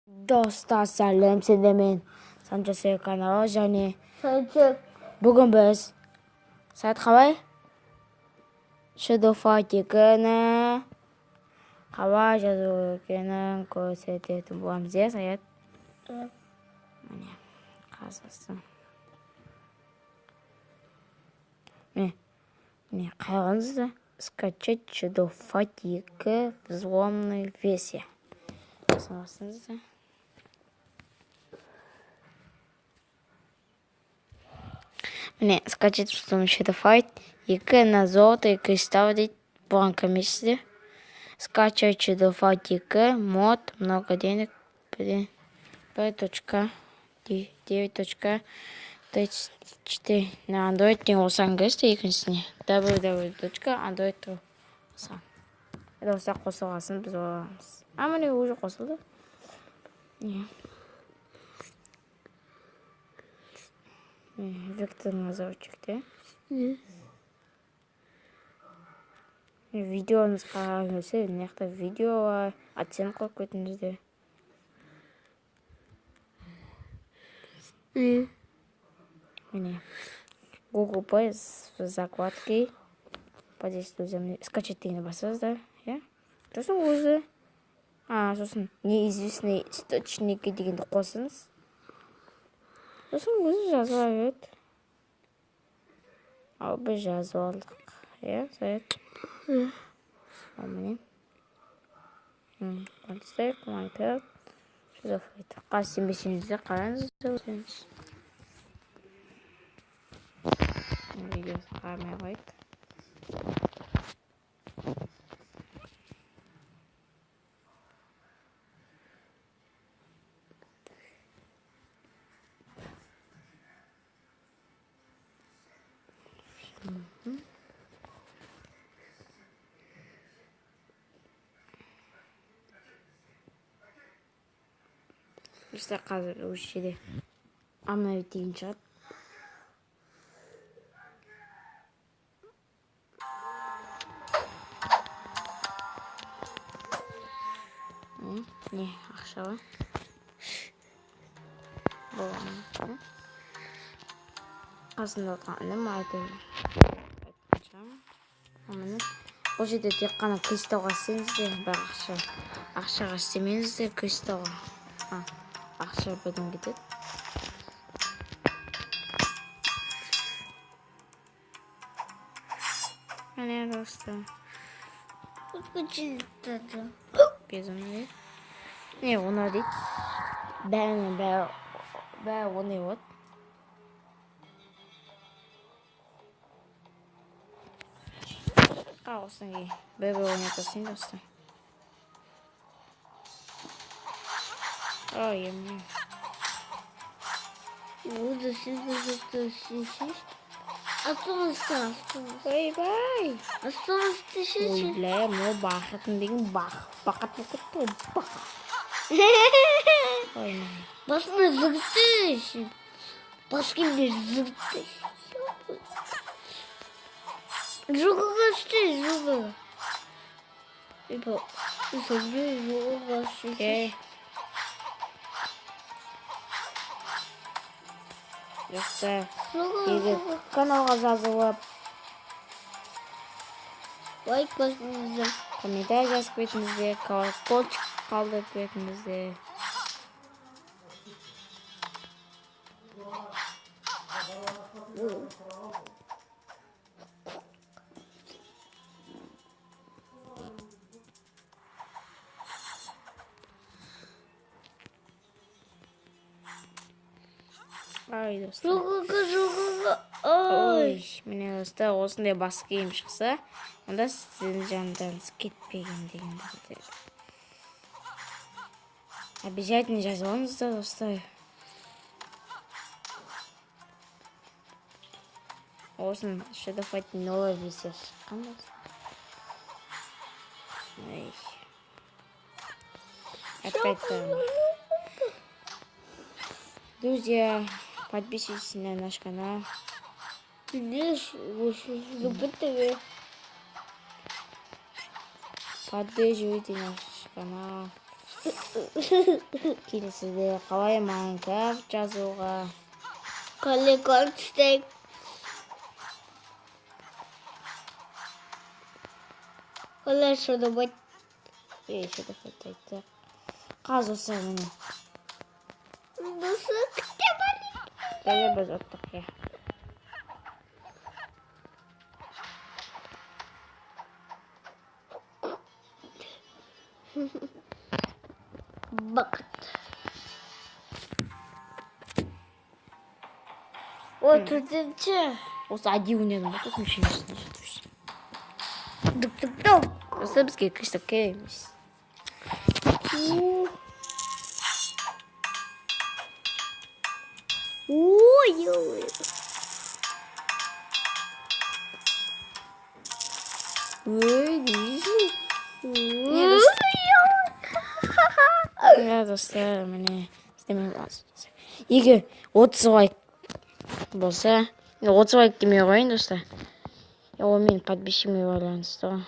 Достар сәлем, сізде мен Санчасы каналы және Санчы. бүгін біз сайт қалай? Шедофатикіні қалай жазу екенін көрсететін боламыз, де, Саят? Міне, қазірсің. Міне, қайғыңызды скачать Шедофатики взломный версия. Согласыңызды? Міне, скачать взломный Шедофайт 2 на золото и кристалл дейді. Бұған кірмейсіздер. Скачать Шедофатики мод много денег 1.9.34 на Android тен осыған кірісті екіншісіне www.android.ru осыған. Осы қосылғасын біз оламыз. Міне уже қосылды. Векторный назорчикте. Видеоңыз қарап көрсе, мына жақта видео оценка қойып кетіңіздер. Міне. Google Play в закладке по действию скачать дегенде басасыздар, иә? Сосын өзі. Сосын неизвестный источники дегенді қосыңыз. Сосын өзі жазыла береді. Ал біз жазып алдық. Иә, Саят? Міне. Контестейк, Майнкрафт. Шедофайт. Қас сенбесеңіздер қараңыздар өзіңіз. Видеосы қарамай қойды. Işte қазір осы жерде обновить деген шығады. Не, ақшалы. Болған. Қасында отқан інім айтып жатқан. Бұл жерде тек қана кристалға істеңіздер, бірақ ақшаға істемеңіздер, кристалға. Ақша бірден кетеді. Міне достар. Безумный. Не, оны дейді. Бәрі оны болады. Осыдан кейін бір ойнатасың достар. Ой, емін. Буду сидеть Осталось. Ой-бай. Осталось 1000. Ой, бля, мынау бақытын деген бақыт болып тұр, бақыт. Ой, Басына зігіттейсің. Баскемдер зігіттейсің. Жуғыға істей, жуғыға. Жуғыға істей. Достар, егер каналға жазылып, лайк басыңыздар, комментарий жазып кетіңіздер, колокольчик қалдырып кетіңіздер. Ай, достар. Жуғыға. Ой, міне достар, осындай басқа киім шықса, онда сіздің жандарыңыз кетпеген дегенді білдіреді. Обязательно жазып алыңыздар, достар. Осының Шедофайт новая версия шыққан достар. Опять-то. Друзья, подписывайтесь на наш канал. Поддерживайте наш канал. келесіде қалай Майнкрафт жазуға. Коллекционстейк. Олар шода бать. Шедофайт айтты. Қазір осы міне. Бұсы күтте бали. Дәле біз оттық я. Бақыт. О, төртінші. Осы ади өнерін бұтық мүшенесіне жетірші. Дүк-дүк-дүк. Осы бізге күштік керек емес. Ой-ой. Ой, дейсің. Достар, міне істемей боласыз. Егер 30 лайк болса, 30 лайк демей қойын, достар. Ол мен подписчикіме байланысты ғой.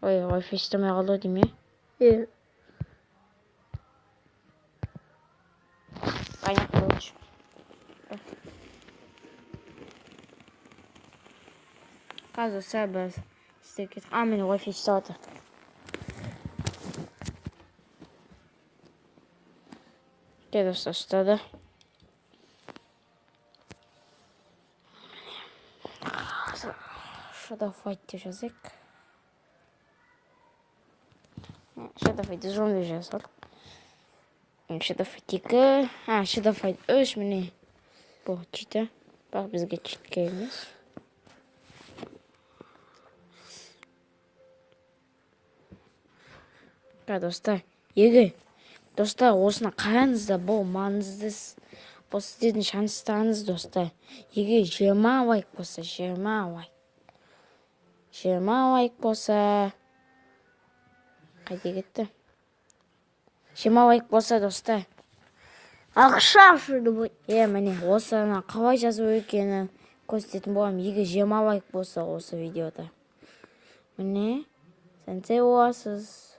Ой, Wi-Fi істемей қалды деме. Понятно больше. Қазір біз істеп кеттік. Міне Wi-Fi істеп жатыр. Достар, ұстады. Шедофайт деп жазайық. Шедофайт зомби жазалық. Шедофайт 2. Шедофайт 3 міне. Бұл читі. Бірақ бізге чит керек емес. Достар, достар, осыны қараңыздар, бұл маңызды. Бұл сіздердің шанстарыңыз, достар. Егер 20 лайк болса, 20 лайк болса, қайда кетті? 20 лайк болса, достар. Ақша шода бать. Міне, осыны қалай жазу екенін көрсететін болам. Егер 20 лайк болса осы видеода. Міне, сәнсей боласыз.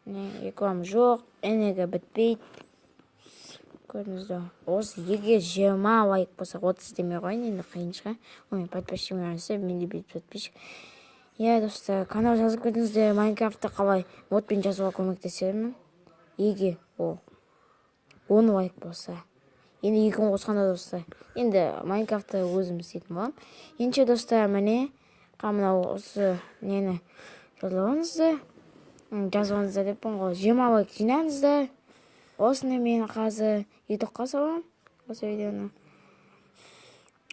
Реклам жоқ, энерго бітпейді. Көрдіңіздер. Осы егер 20 лайк болса, 30 демей қойын, енді қиын шығар. Мен подписчикіме арасы, менде бейт подписчик. Достар, канал жазып көрдіңіздер, Майнкрафтта қалай модпен жазуға көмектесемін. Егер ол 10 лайк болса. Енді 2 қосқанда, достар. Енді Майнкрафтта өзім істейтін болам. Енді достар, міне қамына осы нені жазуыңызды деп бұнғы 20 лайк жинаңыздар. Осыны мен қазір ютубқа салам. Осы видеоны.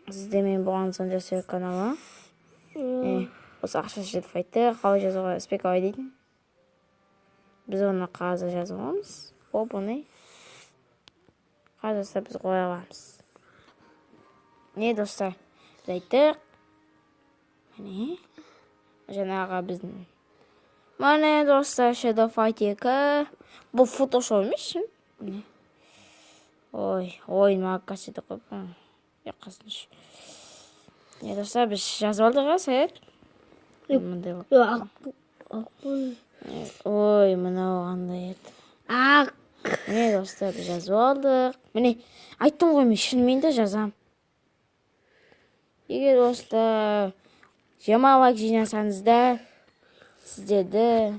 Сізде мен болғансын жасыр каналы. Осы ақша шедофайтты қалай жазуға іспек алай дейтін. Біз оны қазір жазуымыз. Оны қазір біз қоя аламыз. Достар, біз айттық. Жаңаға біздің. Міне, достар, шедофайт 2. Бұл фотошоу емес. Ойын мағақасыды қойып. Яқасыныш. Достар, біз жазып алдыға сәйет. Ой, мұна оғанда ет. Достар, біз жазып алдық. Міне, айттым ғой, мен шынымен де жазам. Егер достар 20 лайк жинасаңыздар, сіздерді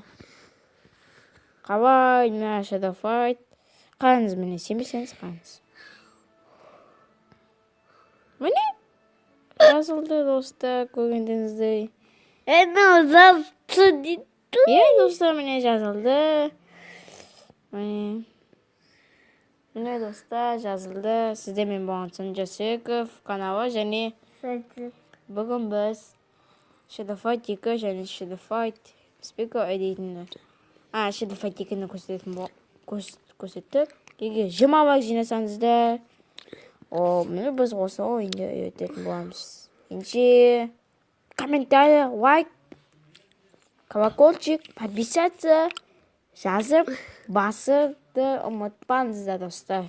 қалай шедофайт қараңыз, міне, сенбесеңіз қараңыз. Міне, жазылды, достар, көргендеріңіздей. Жазды дейді. Достар, міне жазылды. Міне, достар, жазылды. Сізде мен болғансын Жасеков каналы және бүгін біз шедофайт 2 және шедофайт спикер әдейтінді. Шедофайт 2-ні көрсеттік. Егер 20 лайк жинасаңыздар, міне біз осы ойынды өтетін боламыз. Енді комментарий, лайк, колокольчик, подписаться, жазып, басырды ұмытпаңыздар, достар.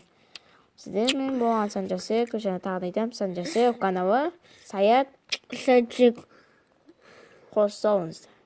Сіздер мен болған Санжасек, және тағдайдам Санжасек каналы, Саят, Сәтшік. қоса салыңыздар.